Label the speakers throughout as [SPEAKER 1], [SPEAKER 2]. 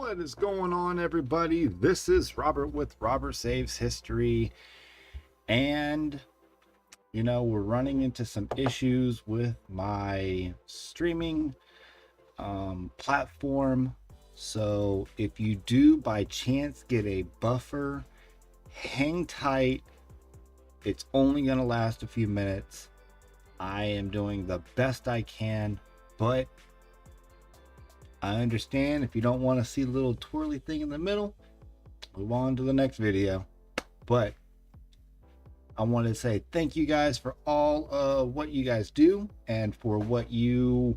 [SPEAKER 1] What is going on, everybody? This is Robert with Robert Saves History, and we're running into some issues with my streaming platform. So if you do by chance get a buffer, hang tight. It's only gonna last a few minutes. I am doing the best I can, but I understand if you don't want to see the little twirly thing in the middle, move on to the next video. But I want to say thank you guys for all of what you guys do, and for what you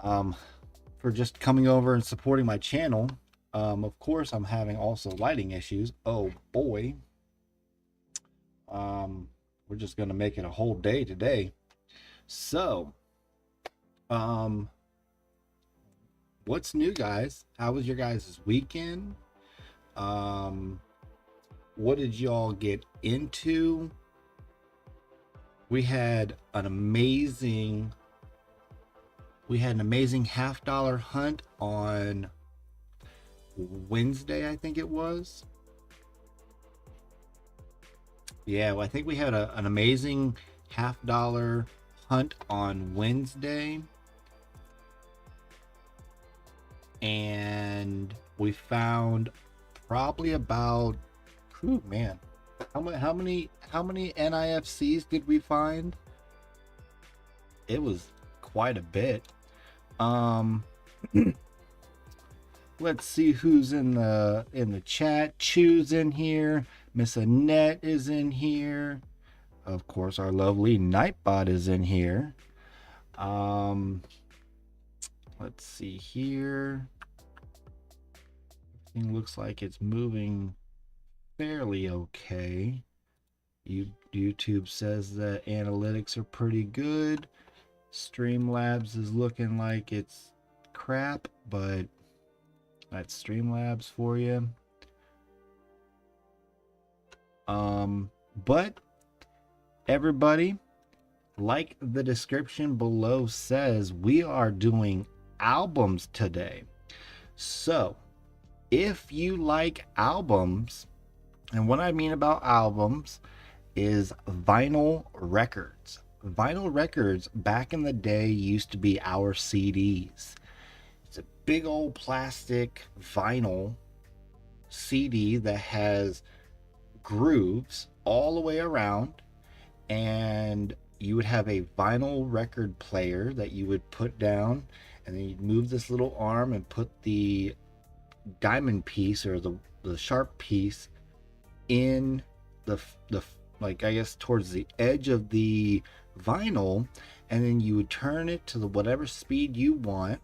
[SPEAKER 1] for just coming over and supporting my channel. Of course, I'm having also lighting issues. Oh boy. We're just gonna make it a whole day today. So what's new, guys? How was your guys' weekend? What did y'all get into? We had an amazing $50 hunt on Wednesday, I think it was. Yeah, well, I think we had an amazing $50 hunt on Wednesday. And we found probably about, how many NIFCs did we find? It was quite a bit. Let's see who's in the chat. Chew's in here. Miss Annette is in here. Of course, our lovely Nightbot is in here. Let's see here. Everything looks like it's moving fairly okay. YouTube says that analytics are pretty good. Streamlabs is looking like it's crap, but that's Streamlabs for you. But everybody, like the description below says, we are doing albums today. So if you like albums, And what I mean about albums is vinyl records. Vinyl records back in the day used to be our CDs. It's a big old plastic vinyl CD that has grooves all the way around, and you would have a vinyl record player that you would put down, and then you'd move this little arm and put the diamond piece or the sharp piece in the like, I guess, towards the edge of the vinyl, and then you would turn it to the whatever speed you want,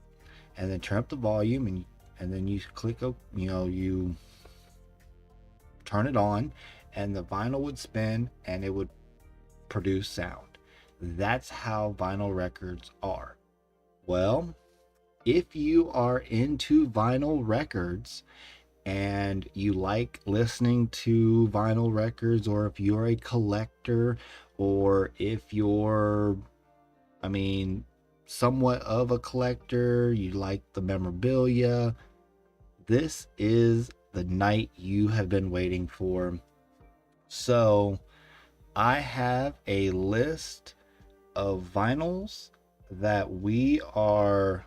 [SPEAKER 1] and then turn up the volume, and then you click, you turn it on, and the vinyl would spin and it would produce sound. That's how vinyl records are. Well, if you are into vinyl records and you like listening to vinyl records, or if you're a collector, or if you're, somewhat of a collector, you like the memorabilia, this is the night you have been waiting for. So I have a list of vinyls that we are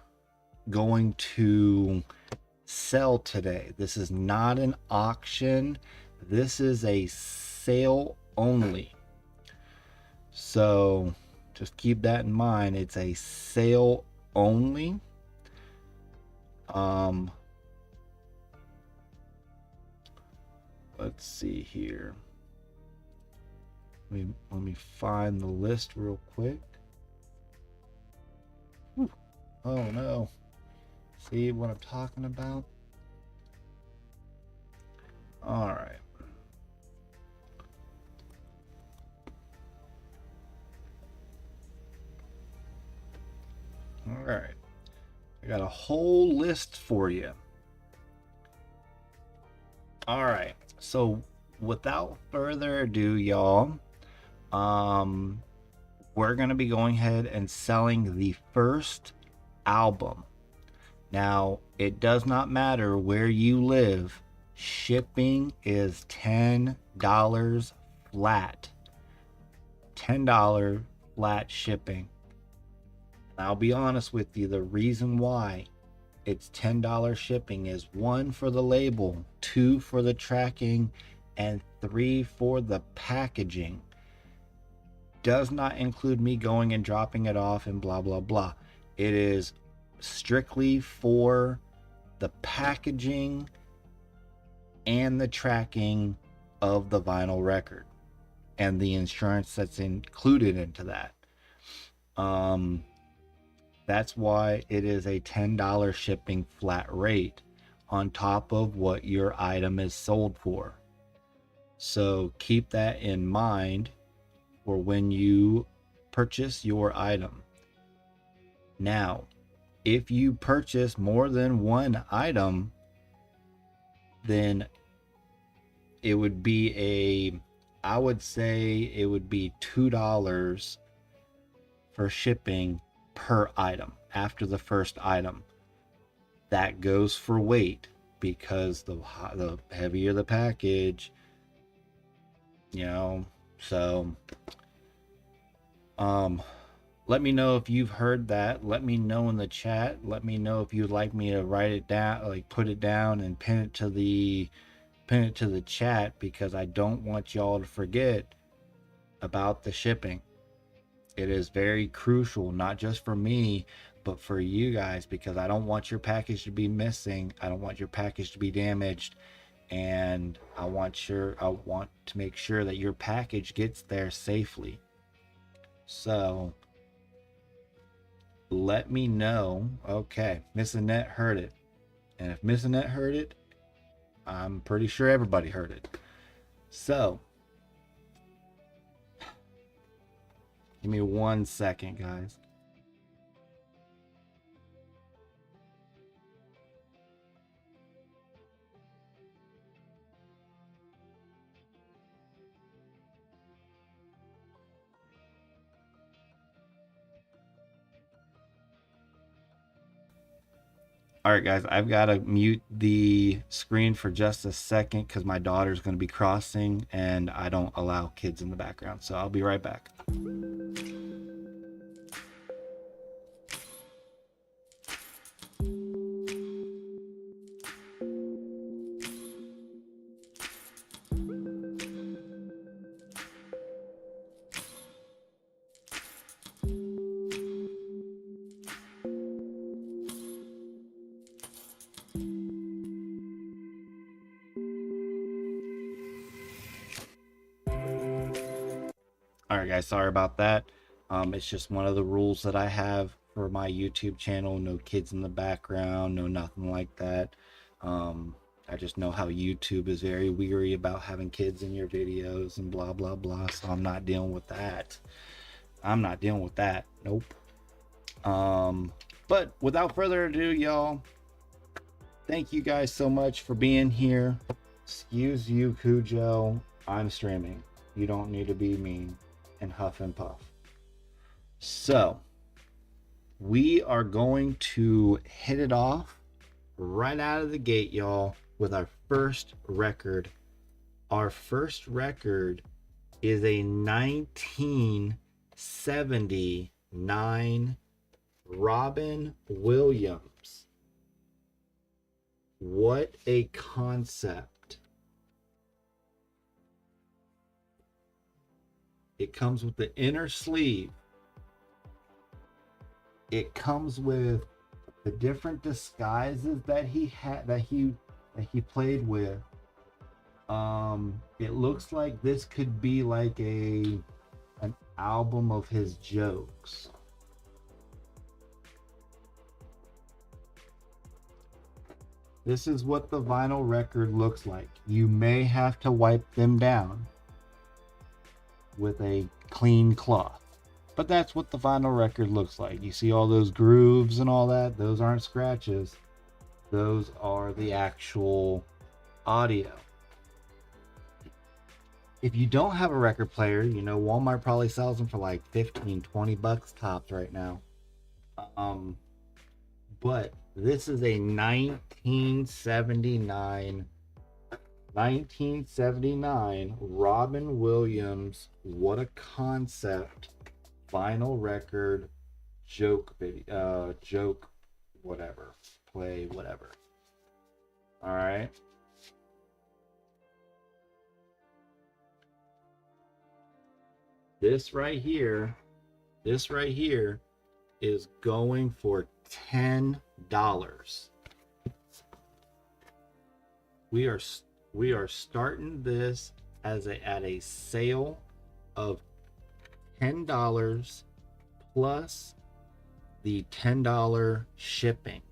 [SPEAKER 1] going to sell today. This is not an auction. This is a sale only. So just keep that in mind. It's a sale only. Let's see here. Let me find the list real quick. Whew. Oh no. See what I'm talking about? All right. All right. I got a whole list for you. All right. So without further ado, y'all, we're going to be going ahead and selling the first album. Now, it does not matter where you live. Shipping is $10 flat. $10 flat shipping. And I'll be honest with you, the reason why it's $10 shipping is 1 for the label, 2 for the tracking, and 3 for the packaging. Does not include me going and dropping it off and blah blah blah. It is strictly for the packaging and the tracking of the vinyl record and the insurance that's included into that. That's why it is a $10 shipping flat rate on top of what your item is sold for. So keep that in mind for when you purchase your item. Now, if you purchase more than one item, then it would be I would say it would be $2 for shipping per item after the first item. That goes for weight, because the heavier the package, so let me know if you've heard that. Let me know in the chat. Let me know if you'd like me to write it down, like put it down and pin it to the chat, because I don't want y'all to forget about the shipping. It is very crucial, not just for me, but for you guys, because I don't want your package to be missing. I don't want your package to be damaged, and I want to make sure that your package gets there safely. So let me know. Okay, Miss Annette heard it. And if Miss Annette heard it, I'm pretty sure everybody heard it. So give me 1 second, guys. All right, guys, I've got to mute the screen for just a second because my daughter's going to be crossing and I don't allow kids in the background. So I'll be right back. All right, guys, sorry about that. It's just one of the rules that I have for my YouTube channel. No kids in the background, no nothing like that. I just know how YouTube is very weary about having kids in your videos and blah, blah, blah. So I'm not dealing with that. I'm not dealing with that. Nope. But without further ado, y'all, thank you guys so much for being here. Excuse you, Cujo. I'm streaming. You don't need to be mean and huff and puff. So we are going to hit it off right out of the gate, y'all, with our first record. Our first record is a 1979 Robin Williams. What a concept. It comes with the inner sleeve. It comes with the different disguises that he had, that he played with. It looks like this could be like an album of his jokes. This is what the vinyl record looks like. You may have to wipe them down with a clean cloth, but that's what the vinyl record looks like. You see all those grooves and all that? Those aren't scratches. Those are the actual audio. If you don't have a record player, you know, Walmart probably sells them for like 15, 20 bucks tops right now. But this is a 1979 Robin Williams, What a Concept vinyl record, joke video, joke whatever, play whatever. All right. This right here is going for $10. We are starting this at a sale of $10 plus the $10 shipping.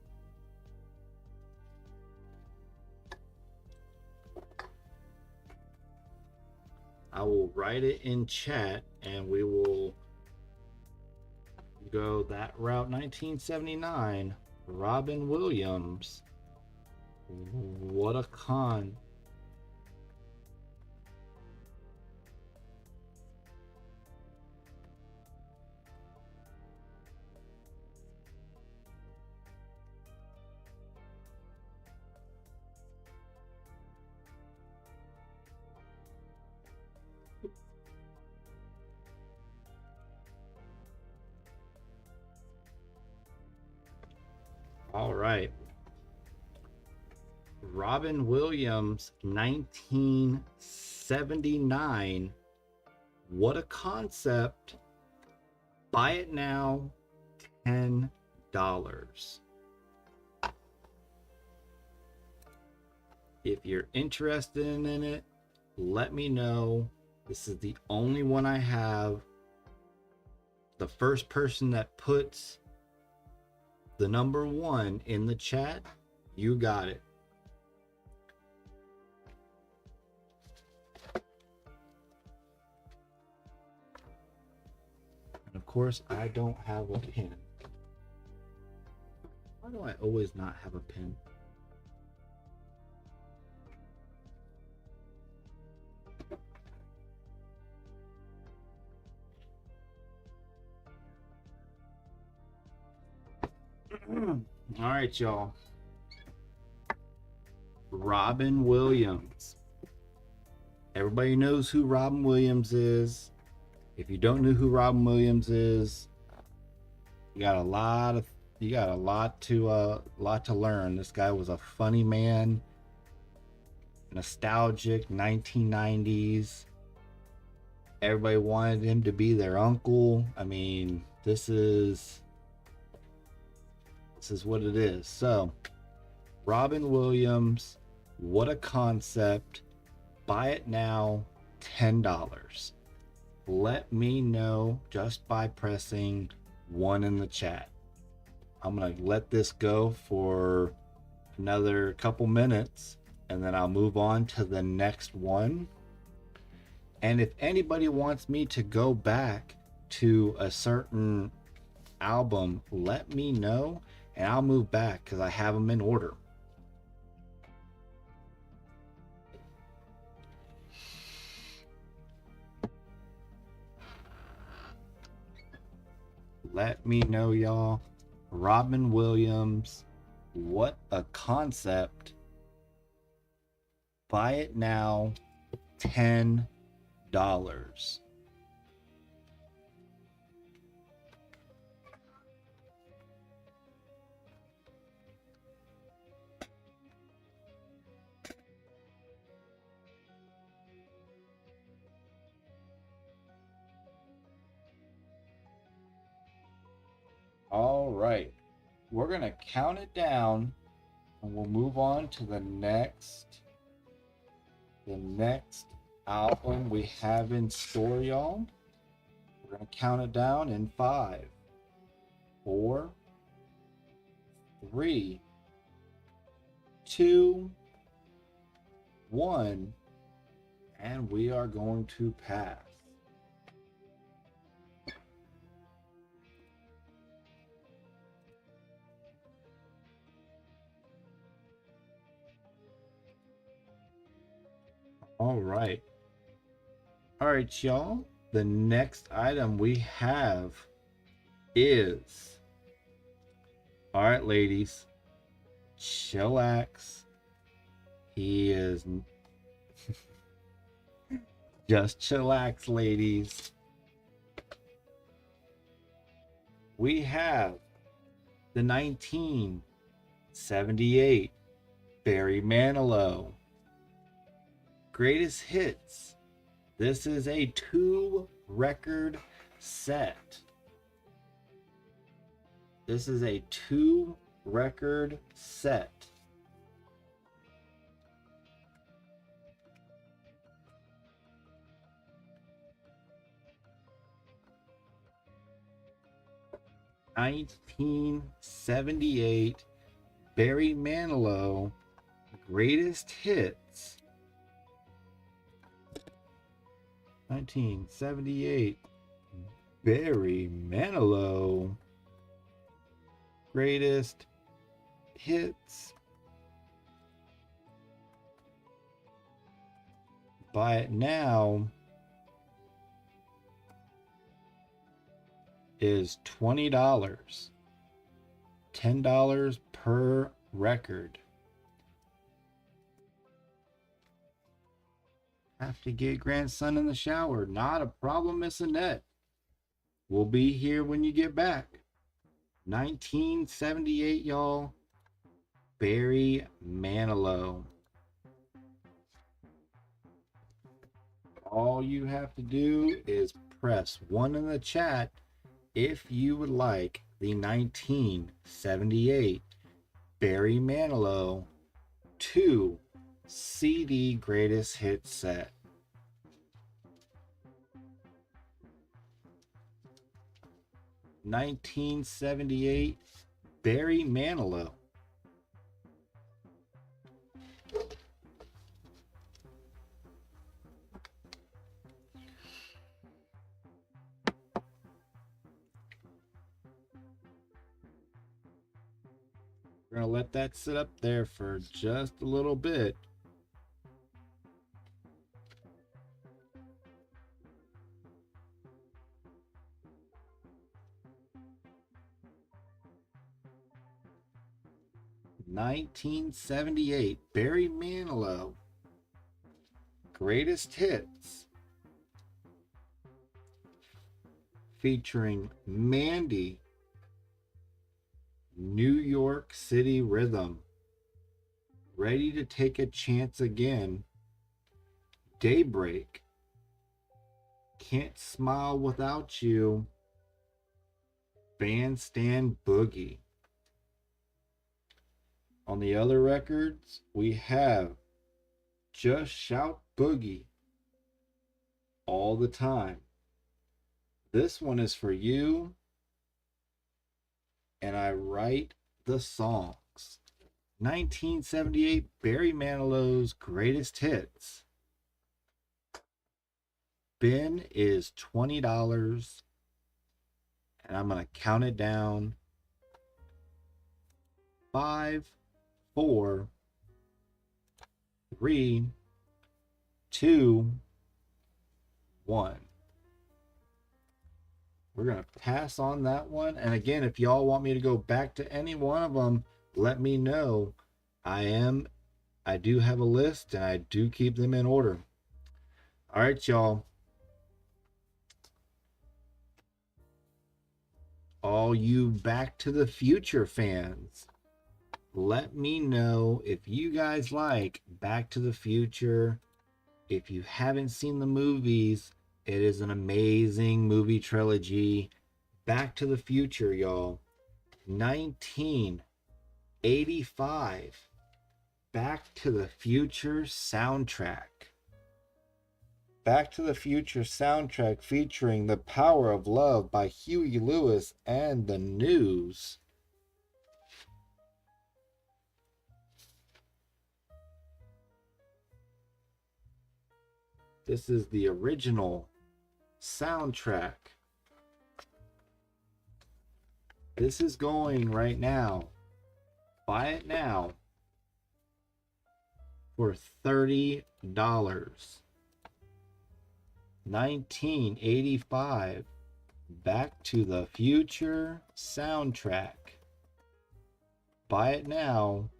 [SPEAKER 1] I will write it in chat and we will go that route. 1979 Robin Williams, What a Con. All right. Robin Williams, 1979. What a Concept. Buy it now, $10. If you're interested in it, let me know. This is the only one I have. The first person that puts the number 1 in the chat, you got it. And of course, I don't have a pen. Why do I always not have a pen? All right, y'all. Robin Williams. Everybody knows who Robin Williams is. If you don't know who Robin Williams is, you got a lot to learn. This guy was a funny man, nostalgic 1990s. Everybody wanted him to be their uncle. I mean, this is what it is. So, Robin Williams, what a concept. Buy it now, $10. Let me know just by pressing 1 in the chat. I'm going to let this go for another couple minutes, and then I'll move on to the next one. And if anybody wants me to go back to a certain album, let me know, and I'll move back because I have them in order. Let me know, y'all. Robin Williams, what a concept. Buy it now, $10. All right, we're gonna count it down, and we'll move on to the next album we have in store, y'all. We're gonna count it down in 5, 4, 3, 2, 1, and we are going to pass. All right, y'all. The next item we have is, all right, ladies, chillax. He is just chillax, ladies. We have the 1978 Barry Manilow Greatest Hits. This is a 2-record set. This is a 2-record set. (1978) Barry Manilow Greatest Hits. 1978 Barry Manilow Greatest Hits. Buy it now is $20. $10 per record. Have to get grandson in the shower. Not a problem, Miss Annette. We'll be here when you get back. 1978, y'all. Barry Manilow. All you have to do is press 1 in the chat if you would like the 1978 Barry Manilow 2 CD Greatest Hits set. (1978) Barry Manilow. We're going to let that sit up there for just a little bit. 1978, Barry Manilow, Greatest Hits, featuring Mandy, New York City Rhythm, Ready to Take a Chance Again, Daybreak, Can't Smile Without You, Bandstand Boogie. On the other records, we have Just Shout Boogie, All the Time. This one is for you, and I write the songs. 1978, Barry Manilow's Greatest Hits. Bin is $20, and I'm going to count it down. 5, 4, 3, 2, 1. We're going to pass on that one. And again, if y'all want me to go back to any one of them, let me know. I do have a list, and I do keep them in order. All right, y'all. All you Back to the Future fans, let me know if you guys like Back to the Future. If you haven't seen the movies, it is an amazing movie trilogy. Back to the Future, y'all. 1985. Back to the Future soundtrack. Back to the Future soundtrack featuring The Power of Love by Huey Lewis and the News. This is the original soundtrack. This is going right now. Buy it now for $30. 1985 Back to the Future soundtrack. Buy it now,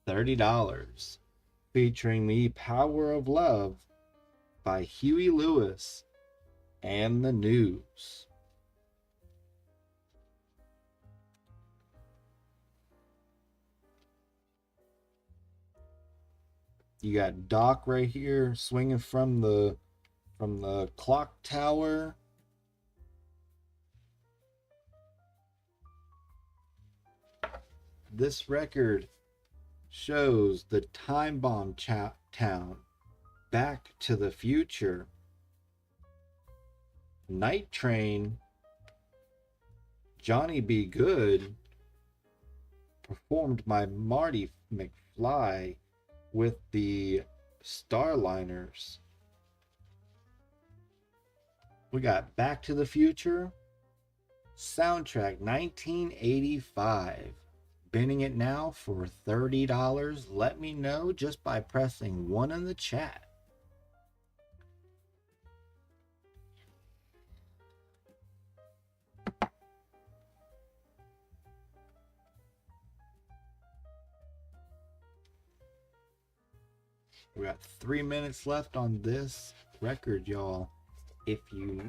[SPEAKER 1] $30. Featuring The Power of Love by Huey Lewis and the News. You got Doc right here swinging from the clock tower. This record shows the time bomb town, Back to the Future. Night Train, Johnny B. Good, performed by Marty McFly with the Starliners. We got Back to the Future soundtrack 1985. Bidding it now for $30. Let me know just by pressing 1 in the chat. We got 3 minutes left on this record, y'all. If you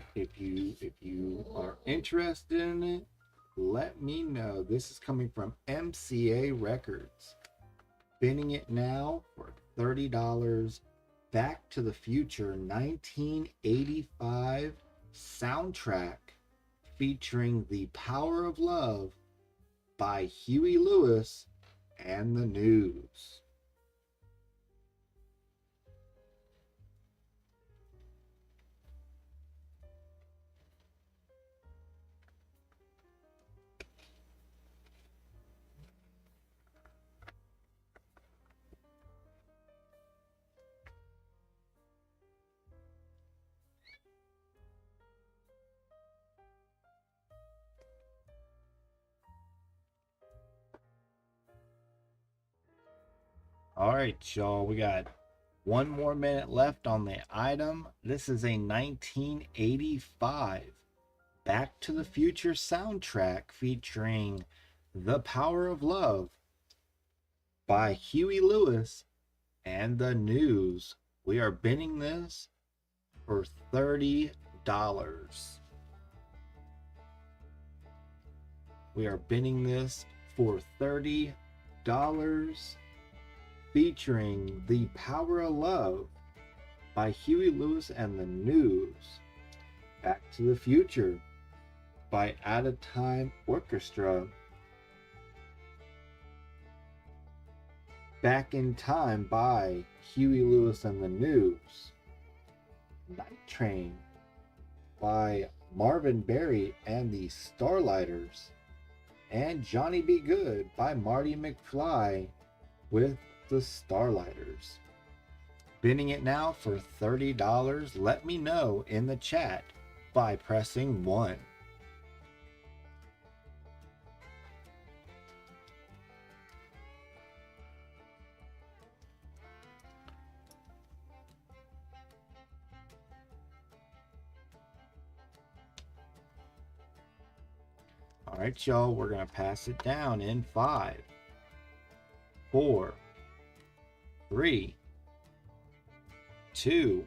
[SPEAKER 1] are interested in it, let me know. This is coming from MCA Records. Bidding it now for $30. Back to the Future 1985 soundtrack featuring The Power of Love by Huey Lewis and the News. All right, y'all, we got 1 more minute left on the item. This is a 1985 Back to the Future soundtrack featuring The Power of Love by Huey Lewis and the News. We are bidding this for $30. We are bidding this for $30, featuring The Power of Love by Huey Lewis and the News, Back to the Future by At a Time Orchestra, Back in Time by Huey Lewis and the News, Night Train by Marvin Berry and the Starlighters, and Johnny B. Good by Marty McFly with the Starlighters. Bidding it now for $30. Let me know in the chat by pressing 1. All right, y'all, we're going to pass it down in 5, 4, 3, 2,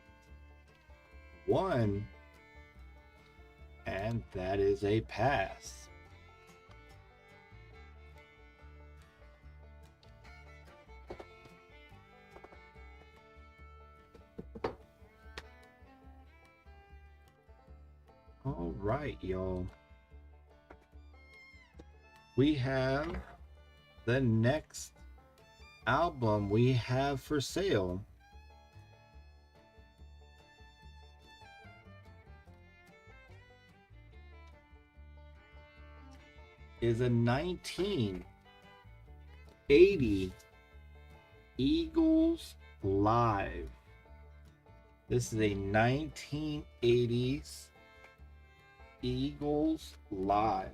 [SPEAKER 1] 1, and that is a pass. All right, y'all. We have the next album we have for sale. Is a 1980 Eagles Live. This is a 1980s Eagles Live.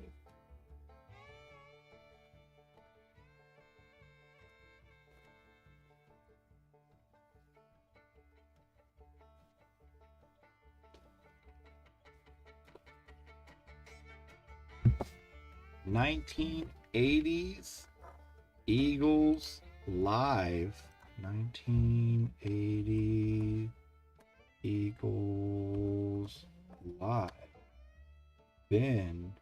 [SPEAKER 1] '80s Eagles Live. 1980 Eagles Live. Bin.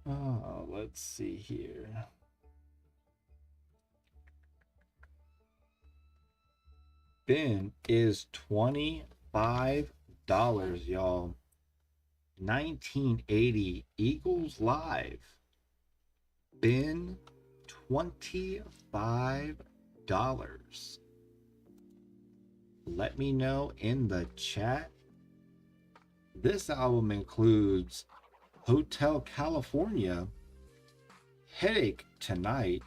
[SPEAKER 1] Let's see here. Bin is $25, y'all. 1980 Eagles Live. Bin, $25. Let me know in the chat. This album includes Hotel California, Heartache Tonight,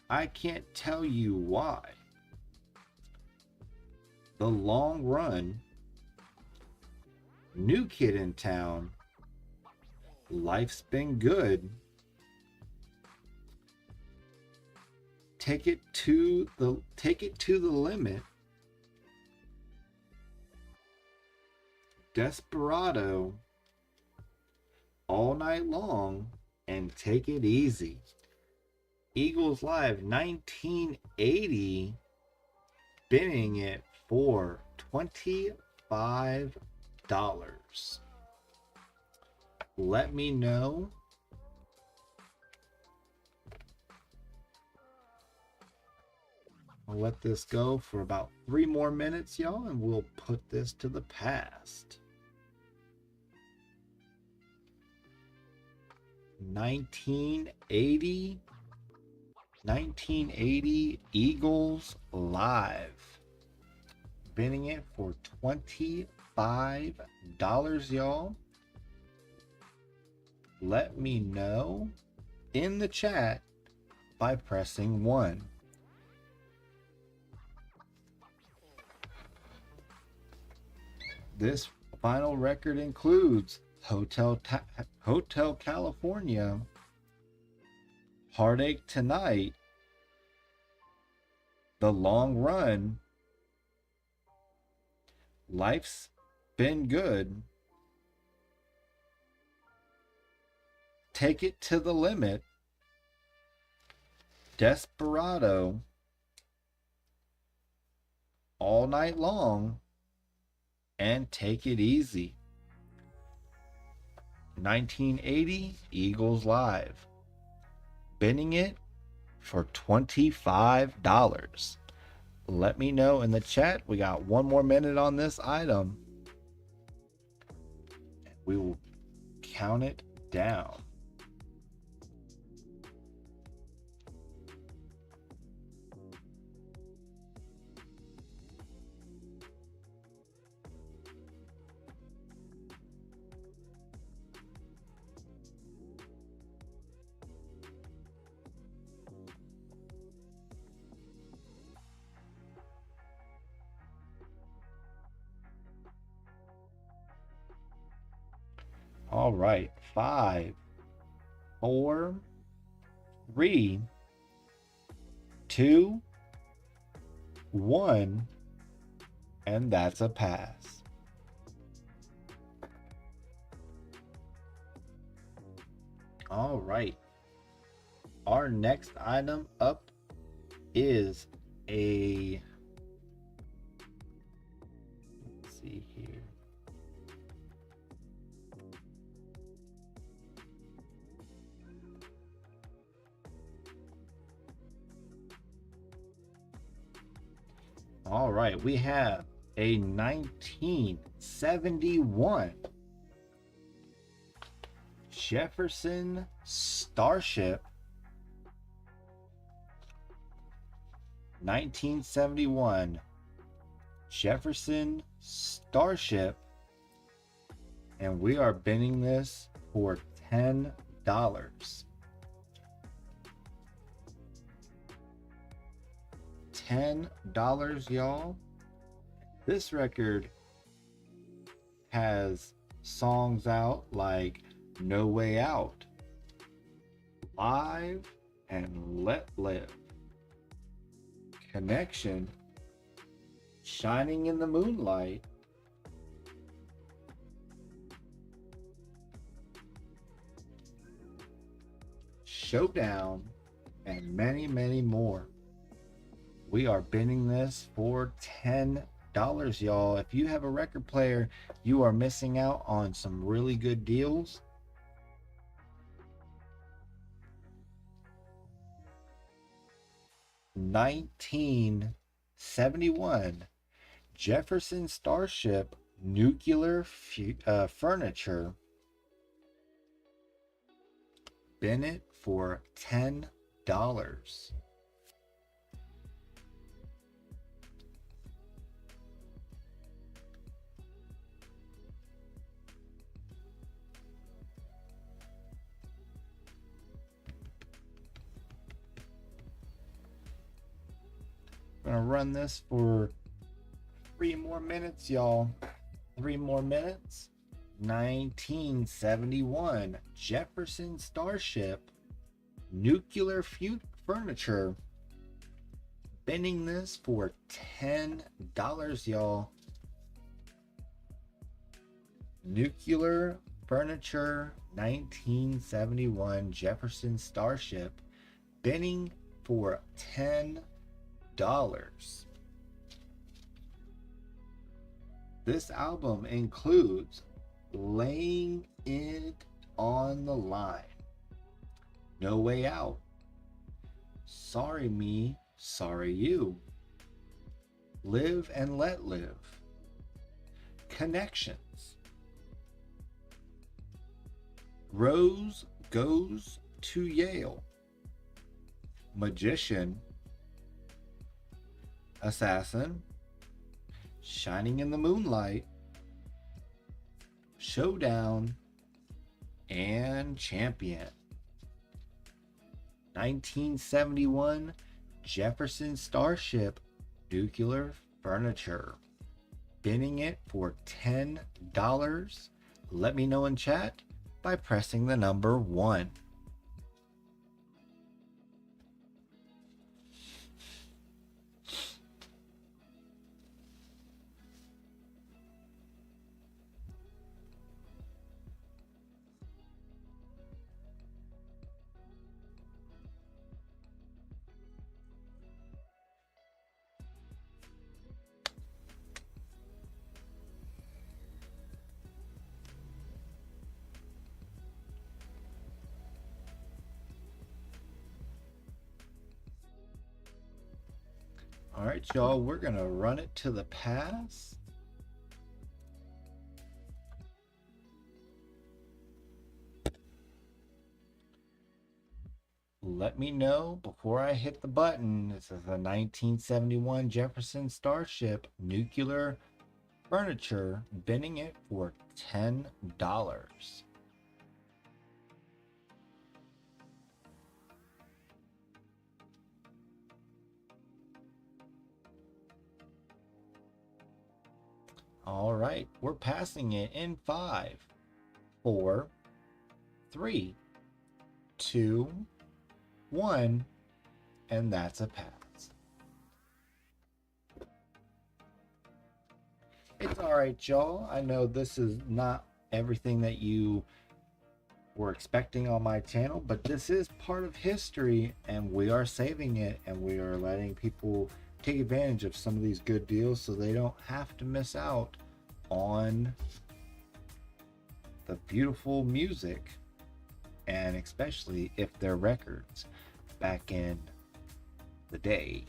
[SPEAKER 1] I Can't Tell You Why, The Long Run, New Kid in Town, Life's Been Good, Take It to the Limit, Desperado, All Night Long, and Take It Easy. Eagles Live 1980, bidding it for $25. Let me know I'll let this go for about 3 more minutes, y'all, and we'll put this to the past. 1980 Eagles Live. Bidding it for $25, y'all. Let me know in the chat by pressing 1. This final record includes Hotel California, Heartache Tonight, The Long Run, Life's Been Good, Take It to the Limit, Desperado, All Night Long, and Take It Easy. 1980, Eagles Live. Bidding it for $25. Let me know in the chat. We got one more minute on this item. We will count it down. All right, 5, 4, 3, 2, 1, and that's a pass. All right, our next item up is a, let's see here. All right, we have a 1971 Jefferson Starship. 1971 Jefferson Starship. And we are bidding this for $10. $10, y'all. This record has songs out like No Way Out, Live, and Let Live, Connection, Shining in the Moonlight, Showdown, and many, many more. We are bidding this for $10, y'all. If you have a record player, you are missing out on some really good deals. $1971 Jefferson Starship Nuclear Furniture. Bennett for $10. I'm gonna run this for 3 more minutes, y'all. 3 more minutes. 1971 Jefferson Starship Nuclear Furniture. Bidding this for $10, y'all. Nuclear Furniture 1971 Jefferson Starship. Bidding for $10. This album includes Laying It on the Line, No Way Out, Sorry Me, Sorry You, Live and Let Live, Connections, Rose Goes to Yale, Magician, Assassin, Shining in the Moonlight, Showdown, and Champion. 1971 Jefferson Starship Nuclear Furniture. Bidding it for $10. Let me know in chat by pressing the number 1. All right, y'all, we're going to run it to the pass. Let me know before I hit the button. This is a 1971 Jefferson Starship nuclear furniture, bidding it for $10. All right, we're passing it in 5, 4, 3, 2, 1, and that's a pass. It's all right, y'all. I know this is not everything that you were expecting on my channel, but this is part of history, and we are saving it, and we are letting people take advantage of some of these good deals so they don't have to miss out on the beautiful music, and especially if they're records back in the day.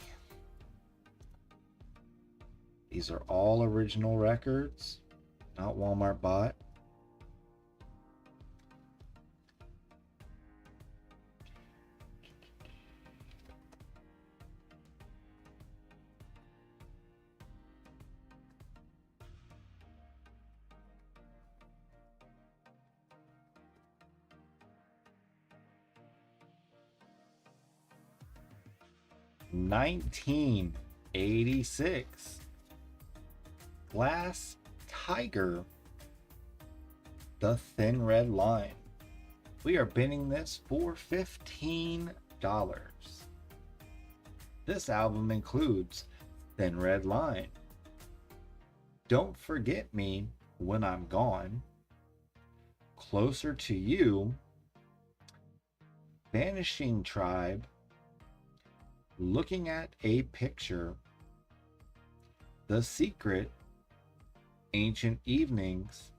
[SPEAKER 1] These are all original records, not Walmart bought. $19.86. Glass Tiger, the Thin Red Line. We are bidding this for $15. This album includes Thin Red Line, Don't Forget Me When I'm Gone, Closer to You, Vanishing Tribe, Looking at a Picture, The Secret, Ancient Evenings,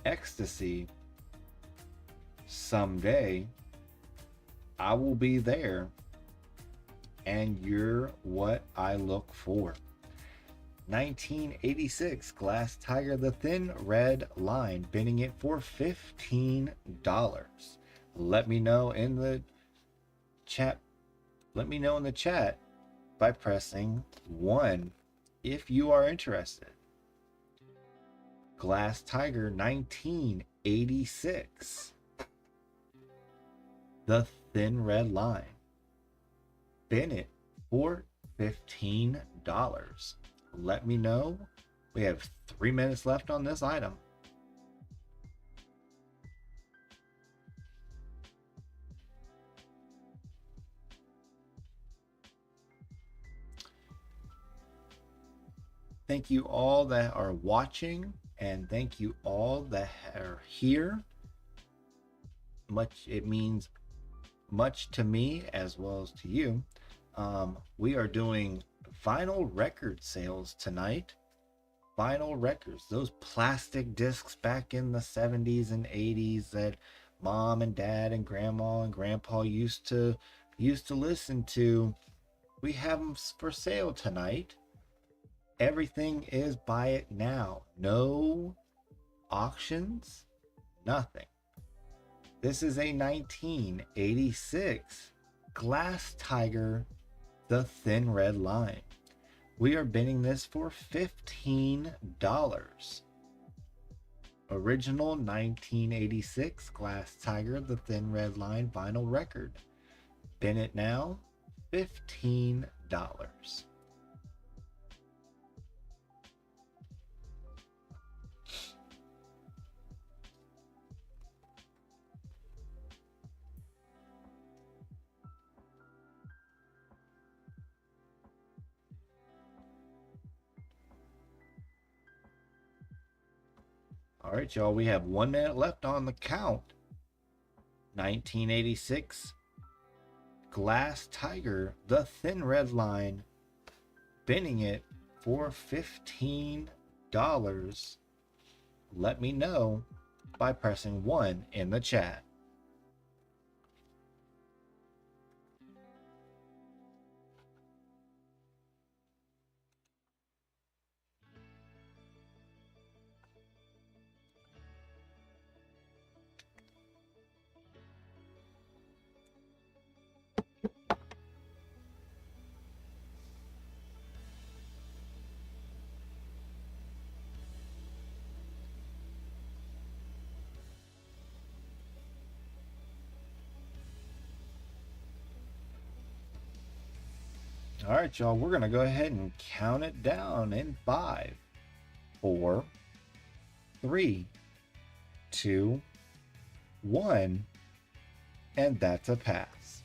[SPEAKER 1] Ecstasy, Someday, I Will Be There, and You're What I Look For. 1986 Glass Tiger, the Thin Red Line, bidding it for $15. Let me know in the chat. Let me know in the chat by pressing 1 if you are interested. Glass Tiger 1986. The Thin Red Line. Bennett for $15. Let me know. We have 3 minutes left on this item. Thank you all that are watching, and thank you all that are here. It means much to me as well as to you. We are doing vinyl record sales tonight. Vinyl records, those plastic discs back in the 70s and 80s that mom and dad and grandma and grandpa used to listen to. We have them for sale tonight. Everything is buy it now. No auctions, nothing. This is a 1986 Glass Tiger, the Thin Red Line. We are bidding this for $15. Original 1986 Glass Tiger, the Thin Red Line vinyl record. Bid it now, $15. All right, y'all, we have 1 minute left on the count. 1986 Glass Tiger, the Thin Red Line, bidding it for $15. Let me know by pressing 1 in the chat. All right, y'all, we're going to go ahead and count it down in 5, 4, 3, 2, 1, and that's a pass.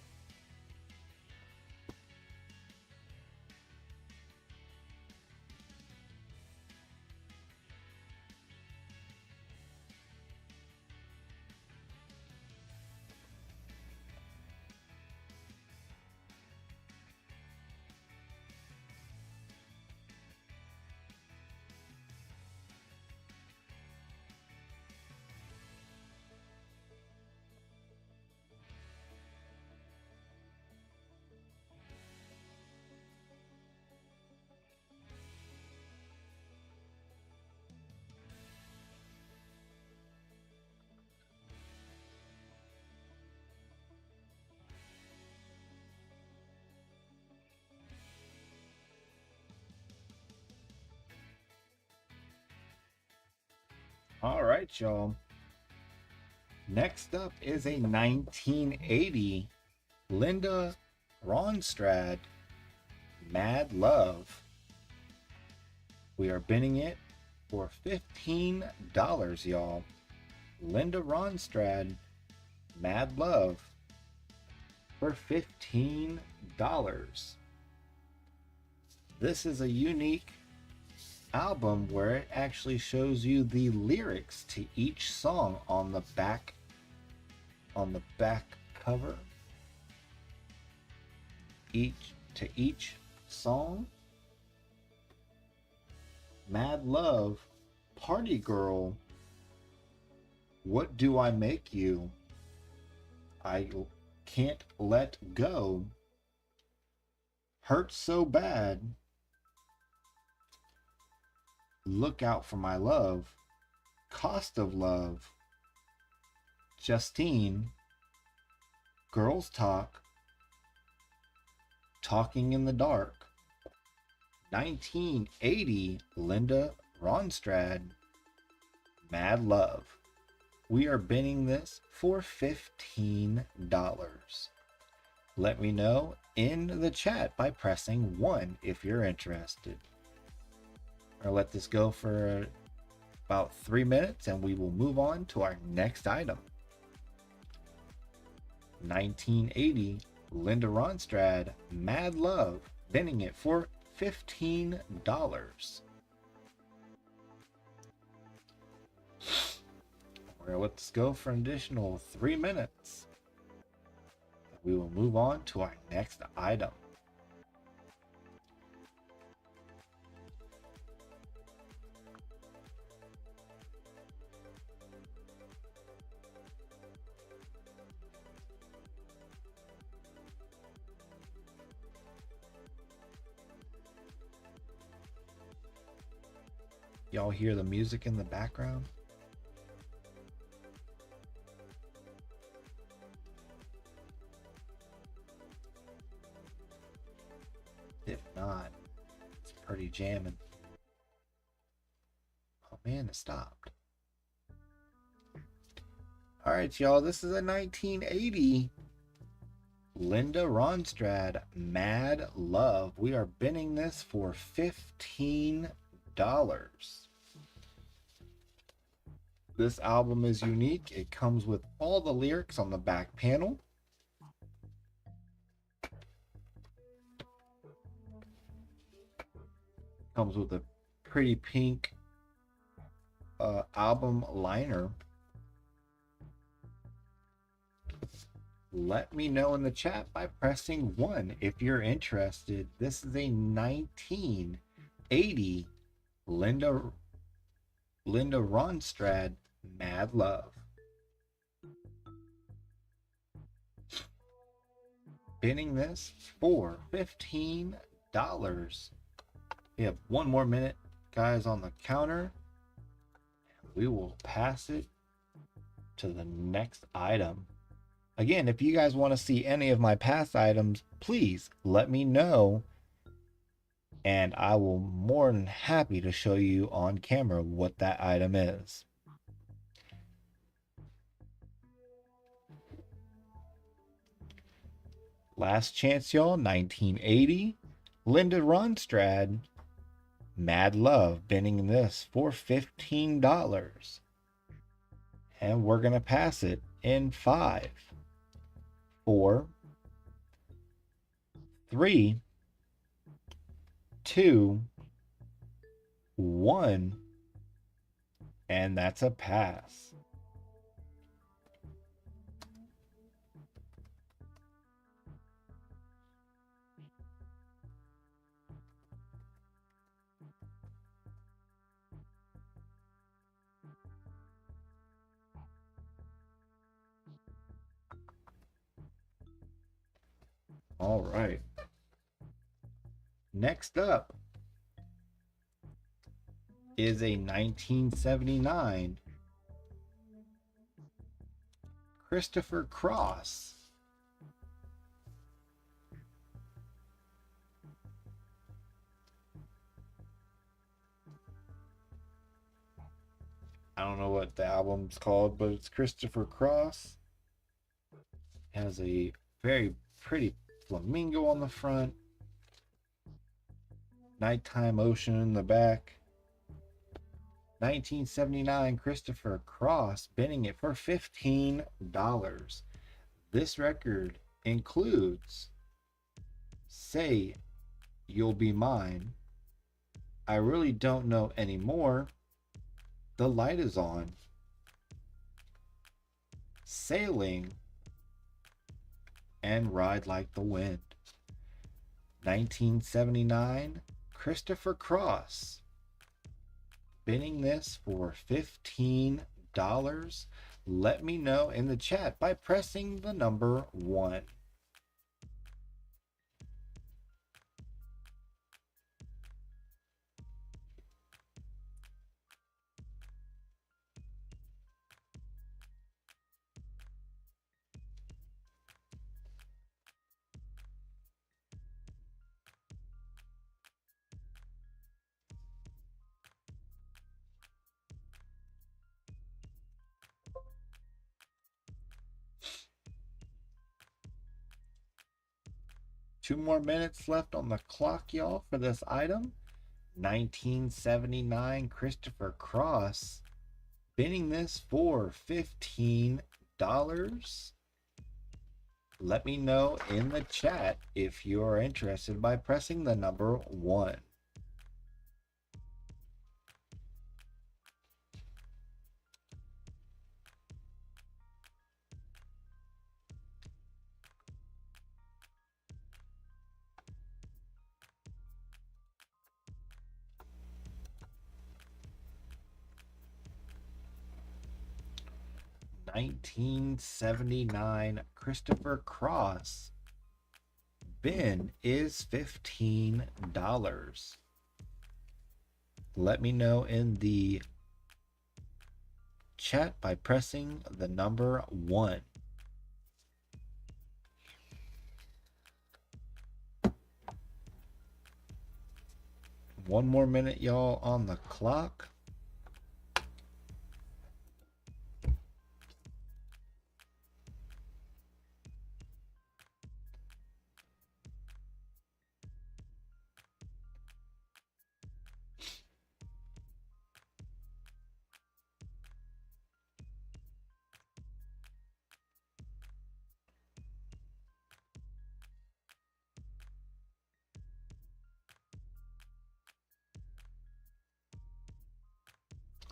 [SPEAKER 1] All right, y'all. Next up is a 1980 Linda Ronstadt, Mad Love. We are bidding it for $15, y'all. Linda Ronstadt, Mad Love, for $15. This is a unique album where it actually shows you the lyrics to each song on the back cover. Each song. Mad Love, Party Girl, What Do I Make You, I Can't Let Go, Hurt So Bad, Look Out for My Love, Cost of Love, Justine, Girls Talk, Talking in the Dark. 1980 Linda Ronstadt, Mad Love. We are bidding this for $15. Let me know in the chat by pressing 1 if you're interested. I'll let this go for about 3 minutes and we will move on to our next item. 1980 Linda Ronstadt, Mad Love, bidding it for $15. We're gonna let this go for an additional 3 minutes. We will move on to our next item. Y'all hear the music in the background? If not, it's pretty jamming. Oh man, it stopped. Alright, y'all, this is a 1980 Linda Ronstadt, Mad Love. We are bidding this for $15. This album is unique. It comes with all the lyrics on the back panel. Comes with a pretty pink album liner. Let me know in the chat by pressing 1 if you're interested. This is a 1980 Linda Ronstadt, Mad Love. Bidding this for $15. We have 1 more minute, guys, on the counter. We will pass it to the next item. Again, if you guys want to see any of my past items, please let me know. And I will more than happy to show you on camera what that item is. Last chance, y'all. 1980 Linda Ronstadt, Mad Love, bidding this for $15. And we're going to pass it in 5, 4, 3, 2, 1. And that's a pass. All right. Next up is a 1979 Christopher Cross. I don't know what the album's called, but it's Christopher Cross. It has a very pretty flamingo on the front. Nighttime ocean in the back. 1979 Christopher Cross, bidding it for $15. This record includes Say You'll Be Mine, I Really Don't Know Anymore, The Light Is On, Sailing, and Ride Like the Wind. 1979 Christopher Cross, bidding this for $15. Let me know in the chat by pressing the number 1. Two more minutes left on the clock, y'all, for this item. 1979 Christopher Cross, bidding this for $15. Let me know in the chat if you are interested by pressing the number 1. $1979 Christopher Cross, bin is $15. Let me know in the chat by pressing the number 1. One more minute, y'all, on the clock.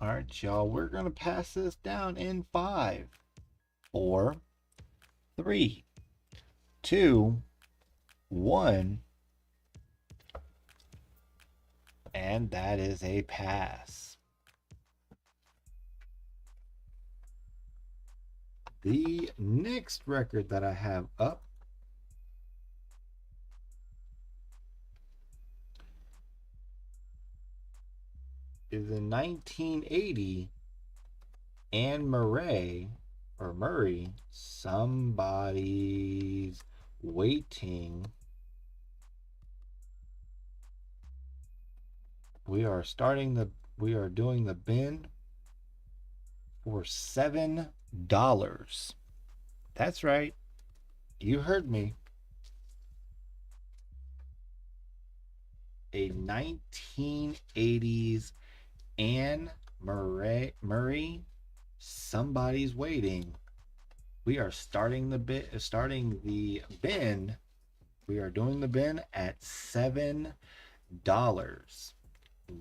[SPEAKER 1] All right, y'all, we're going to pass this down in 5, 4, 3, 2, 1. And that is a pass. The next record that I have up is in 1980, Anne Murray, Somebody's Waiting. We are doing the bin for $7. That's right. You heard me. a 1980s Anne Murray. Somebody's waiting. We are starting the bin. We are doing the bin at $7.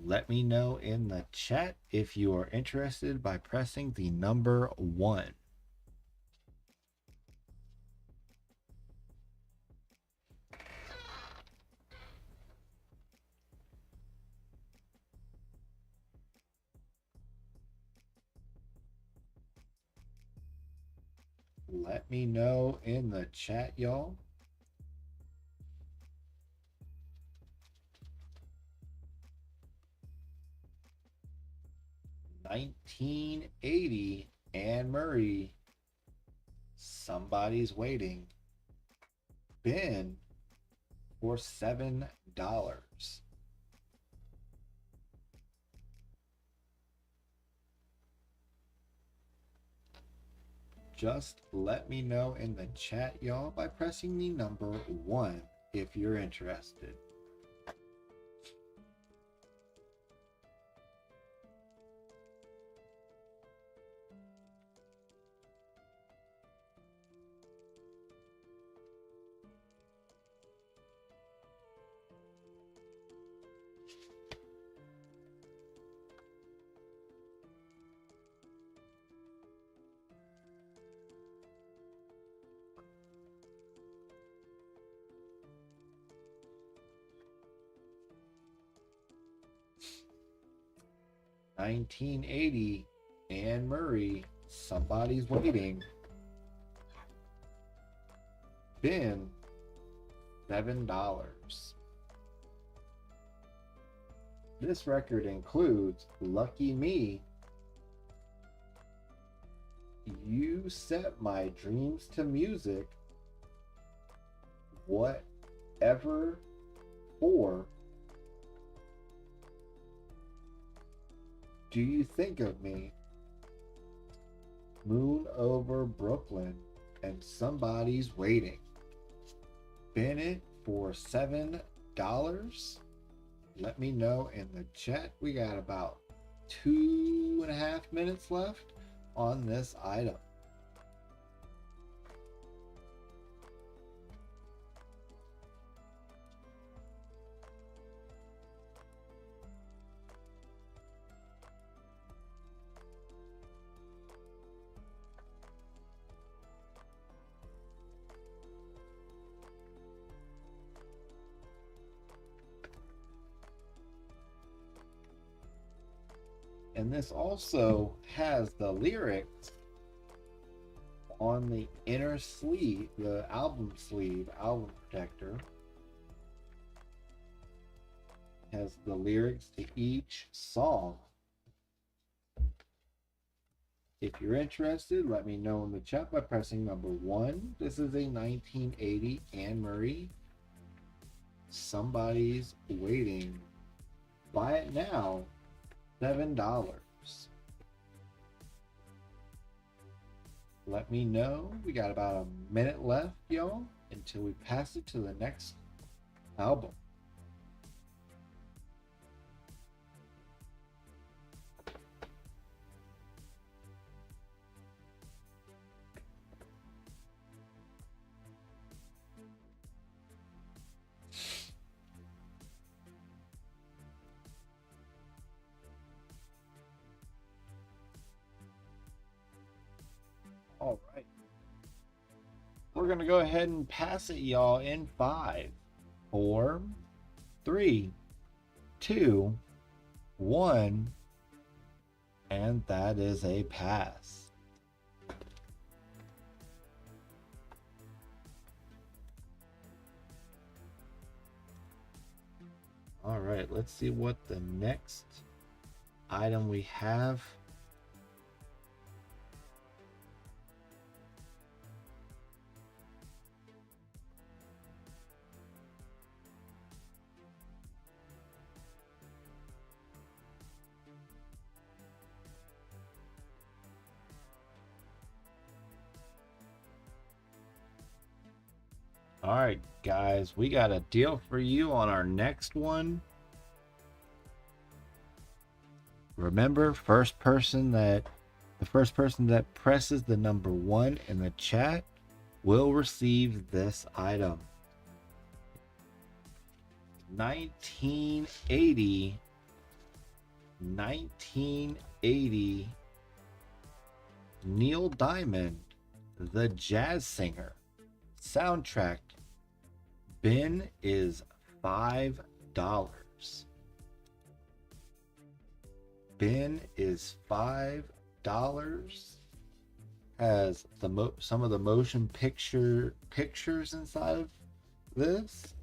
[SPEAKER 1] Let me know in the chat if you are interested by pressing the number 1. Let me know in the chat, y'all. $19.80 Anne Murray. Somebody's waiting. Bin for $7. Just let me know in the chat, y'all, by pressing the number 1 if you're interested. $19.80 Anne Murray. Somebody's waiting. Bin $7. This record includes Lucky Me, You Set My Dreams to Music, Whatever For, Do You Think of Me, Moon Over Brooklyn, and Somebody's Waiting. Bennett for $7. Let me know in the chat. We got about 2.5 minutes left on this item. And this also has the lyrics on the inner sleeve, the album sleeve, album protector. Has the lyrics to each song. If you're interested, let me know in the chat by pressing number 1. This is a 1980 Anne Murray. Somebody's Waiting. Buy it now. $7. Let me know. We got about a minute left, y'all, until we pass it to the next album. All right. We're going to go ahead and pass it, y'all, in 5, 4, 3, 2, 1. And that is a pass. All right, let's see what the next item we have. All right, guys, we got a deal for you on our next one. Remember, the first person that presses the number 1 in the chat will receive this item. 1980 Neil Diamond, the jazz singer, soundtrack. Bin is $5. Bin is $5. Has some of the motion pictures inside of this.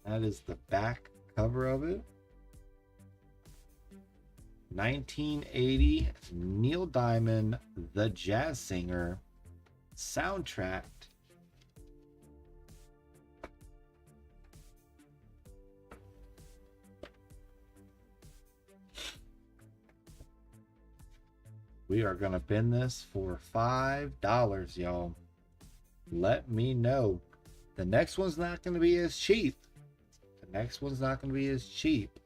[SPEAKER 1] That is the back cover of it. 1980 Neil Diamond, the jazz singer, soundtrack. We are going to bin this for $5, y'all. Let me know. The next one's not going to be as cheap. The next one's not going to be as cheap.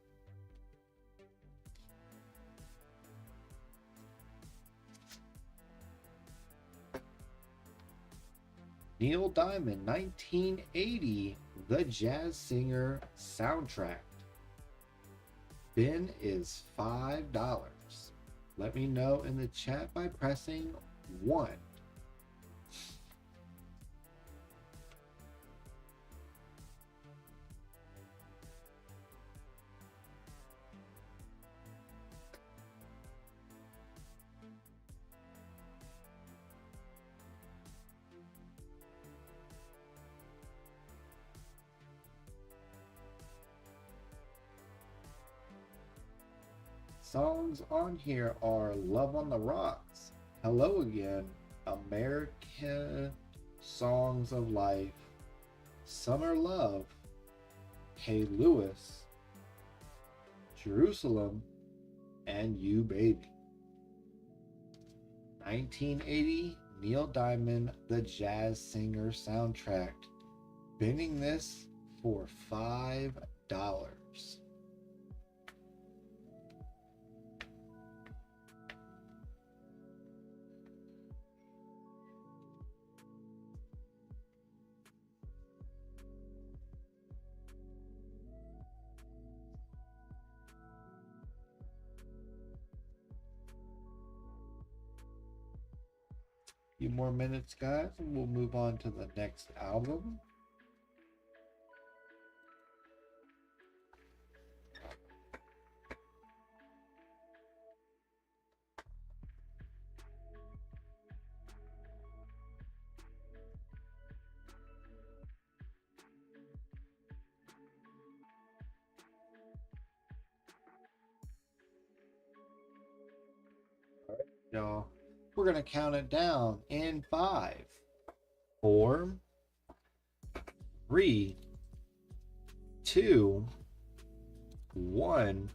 [SPEAKER 1] Neil Diamond, 1980, the jazz singer, soundtrack. Bin is $5. Let me know in the chat by pressing 1. Songs on here are Love on the Rocks, Hello Again, American Songs of Life, Summer Love, Hey Lewis, Jerusalem, and You Baby. 1980 Neil Diamond, the jazz singer, soundtrack. Binning this for $5. Few more minutes, guys, and we'll move on to the next album. All right, y'all. We're going to count it down in 5, 4, 3, 2, 1,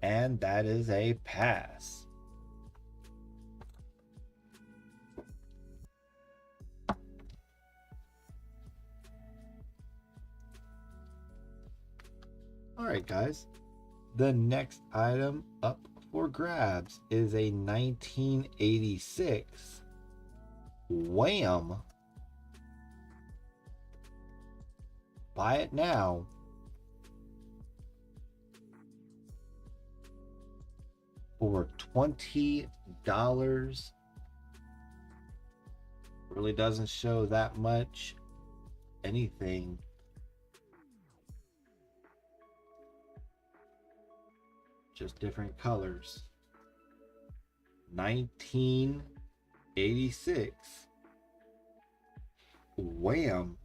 [SPEAKER 1] and that is a pass. All right, guys. The next item up for grabs is a 1986 Wham! Buy it now for $20. Really doesn't show that much anything. Just different colors. 1986 Wham!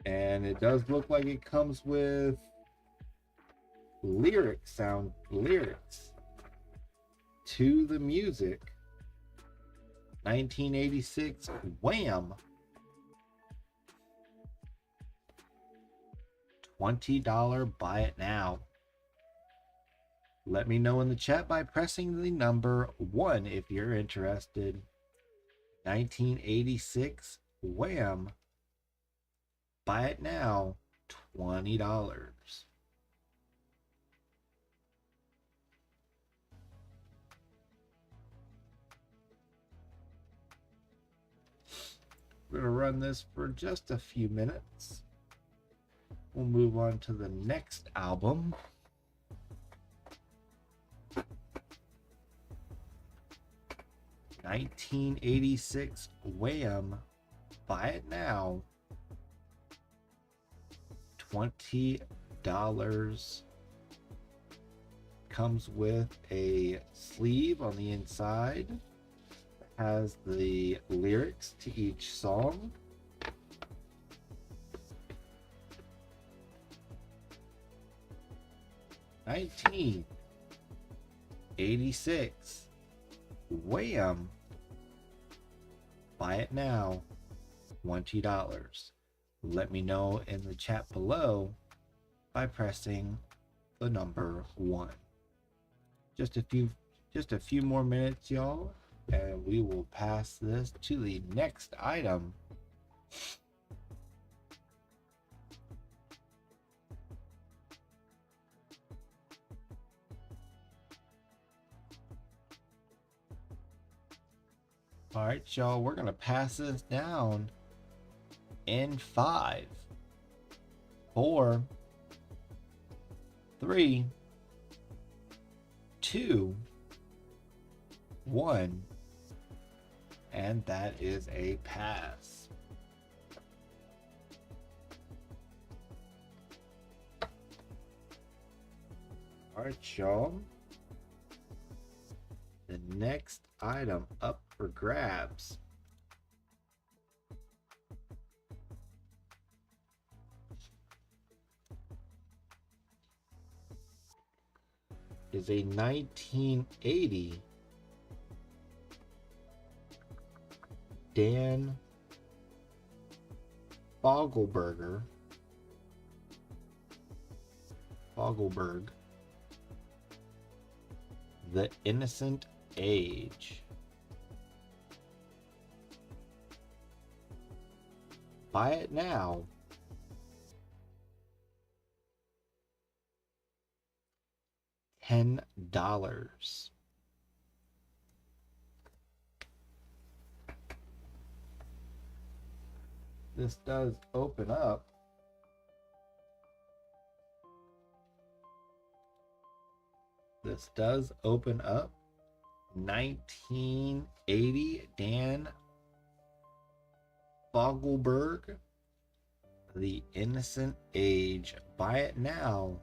[SPEAKER 1] And it does look like it comes with lyrics to the music. 1986 Wham! $20, buy it now. Let me know in the chat by pressing the number 1 if you're interested. 1986 Wham! Buy it now, $20. We're going to run this for just a few minutes. We'll move on to the next album. $1986 Wham! Buy it now, $20. Comes with a sleeve on the inside. Has the lyrics to each song. $1986 Wham! Buy it now, $20. Let me know in the chat below by pressing the number 1. Just a few more minutes, y'all, and we will pass this to the next item. All right, y'all, we're gonna pass this down in 5, 4, 3, 2, 1, and that is a pass. All right, y'all. The next item up for grabs is a 1980 Dan Fogelberg, The Innocent Age. Buy it now, $10. This does open up. This does open up. 1980 Dan Fogelberg, The Innocent Age. Buy it now,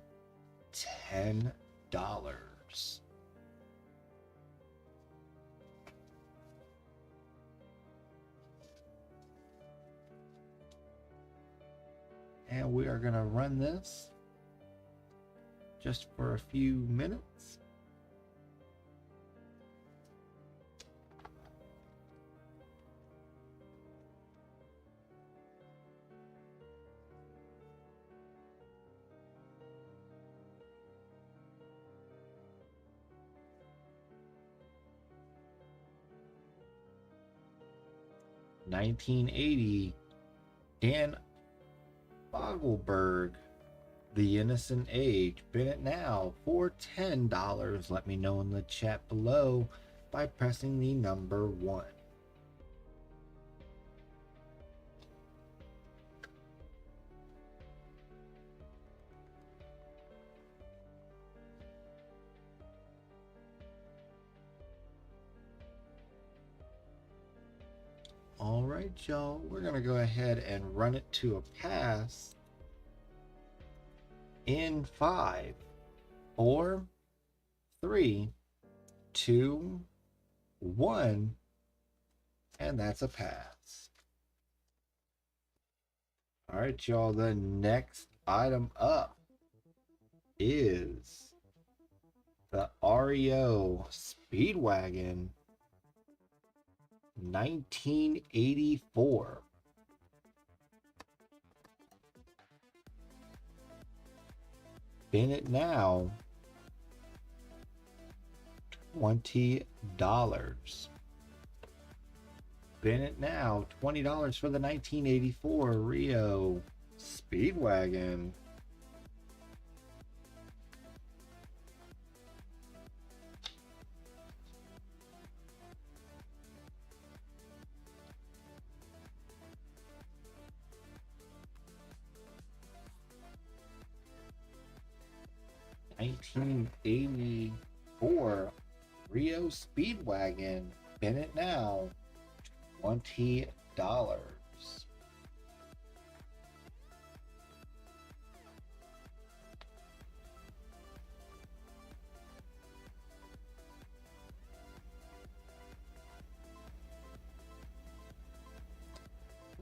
[SPEAKER 1] $10. And we are going to run this just for a few minutes. $1980 Dan Fogelberg, The Innocent Age. Bid it now for $10. Let me know in the chat below by pressing the number 1. All right, y'all, we're going to go ahead and run it to a pass in 5, 4, 3, 2, 1, and that's a pass. All right, y'all, the next item up is the REO Speedwagon 1984. Spin it now, $20. Bennett now, $20 for the 1984 Rio Speedwagon. $1984 Rio Speedwagon. Bennett now, $20.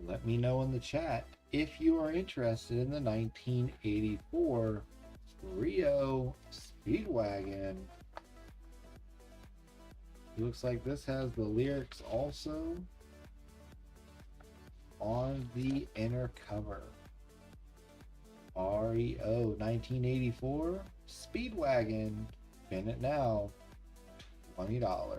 [SPEAKER 1] Let me know in the chat if you are interested in the 1984 Rio Speedwagon. Looks like this has the lyrics also on the inner cover. REO 1984 Speedwagon. Bennett now, $20.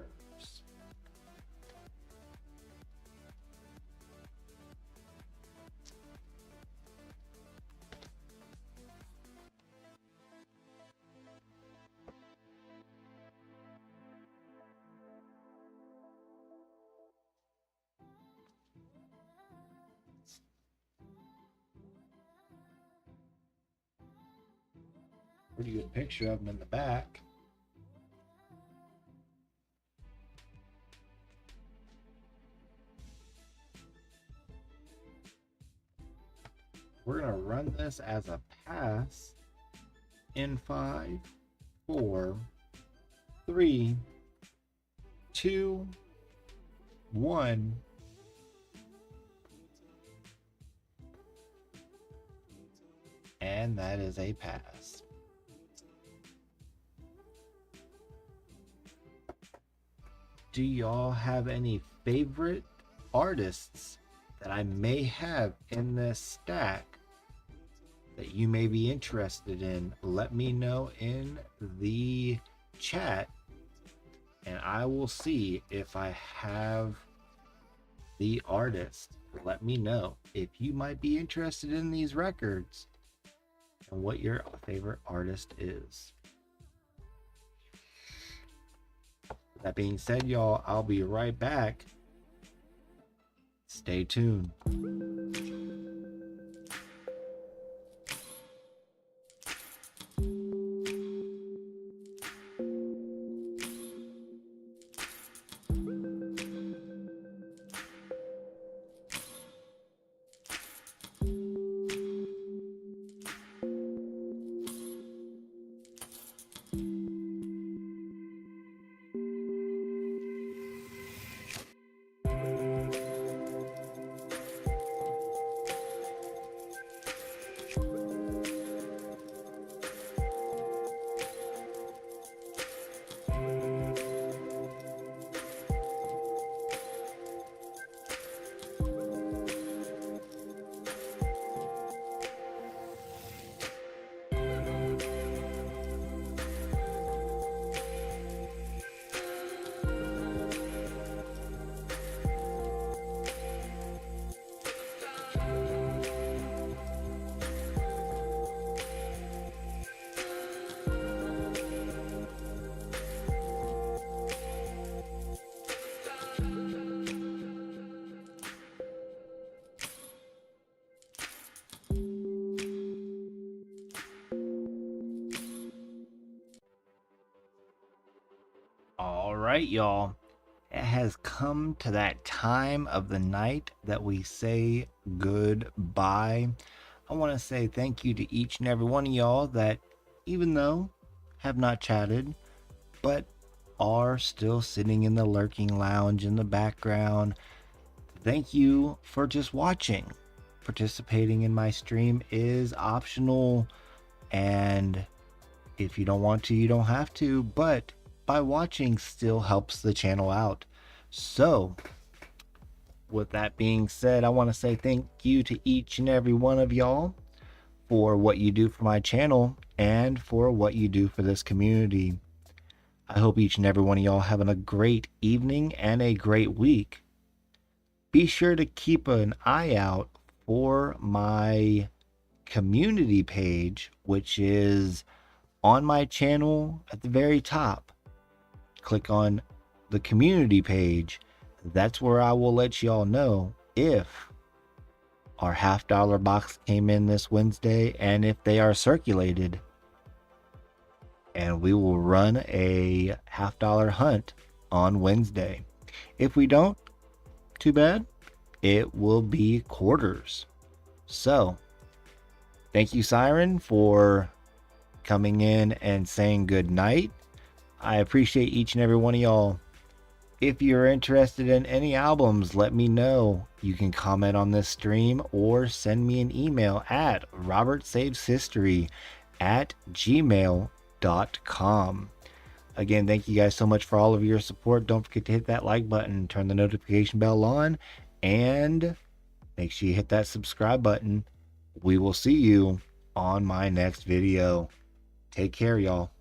[SPEAKER 1] Pretty good picture of him in the back. We're going to run this as a pass in 5, 4, 3, 2, 1. And that is a pass. Do y'all have any favorite artists that I may have in this stack that you may be interested in? Let me know in the chat and I will see if I have the artist. Let me know if you might be interested in these records and what your favorite artist is. That being said, y'all, I'll be right back. Stay tuned. All right, y'all. It has come to that time of the night that we say goodbye. I want to say thank you to each and every one of y'all that, even though have not chatted, but are still sitting in the lurking lounge in the background. Thank you for just watching. Participating in my stream is optional, and if you don't want to, you don't have to, but by watching still helps the channel out. So with that being said, I want to say thank you to each and every one of y'all for what you do for my channel and for what you do for this community. I hope each and every one of y'all having a great evening and a great week. be sure to keep an eye out for my community page, which is on my channel at the very top. Click on the community page. That's where I will let y'all know if our $50 box came in this Wednesday and if they are circulated. And we will run a $50 hunt on Wednesday. If we don't, too bad. It will be quarters. So, thank you, Siren, for coming in and saying good night. I appreciate each and every one of y'all. If you're interested in any albums, let me know. You can comment on this stream or send me an email at robertsaveshistory@gmail.com. Again, thank you guys so much for all of your support. Don't forget to hit that like button, turn the notification bell on, and make sure you hit that subscribe button. We will see you on my next video. Take care, y'all.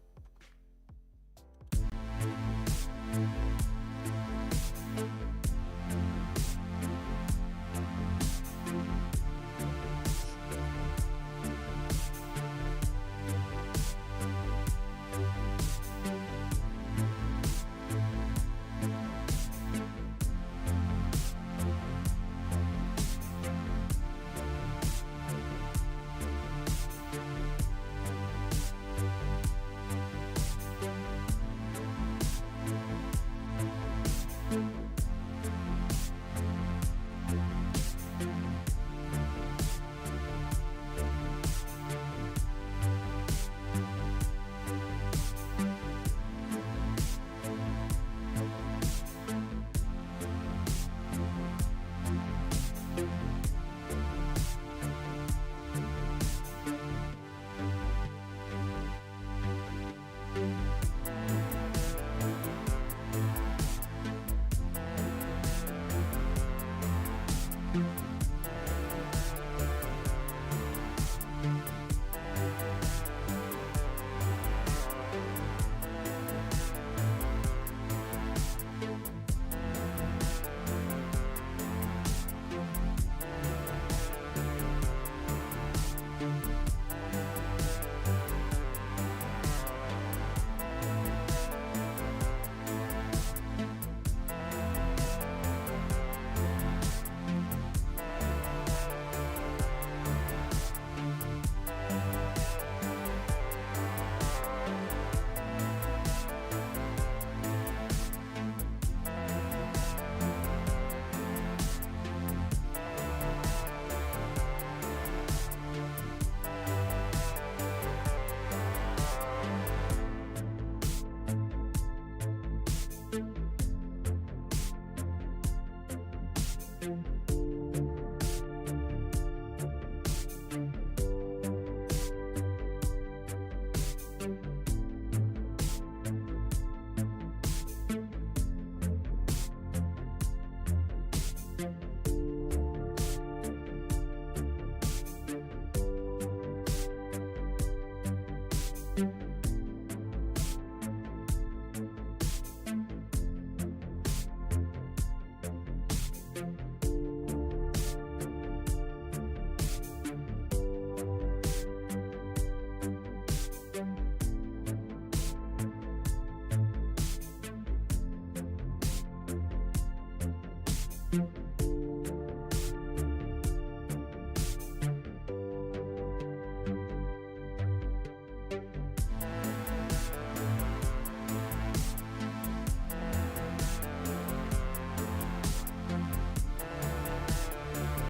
[SPEAKER 2] you.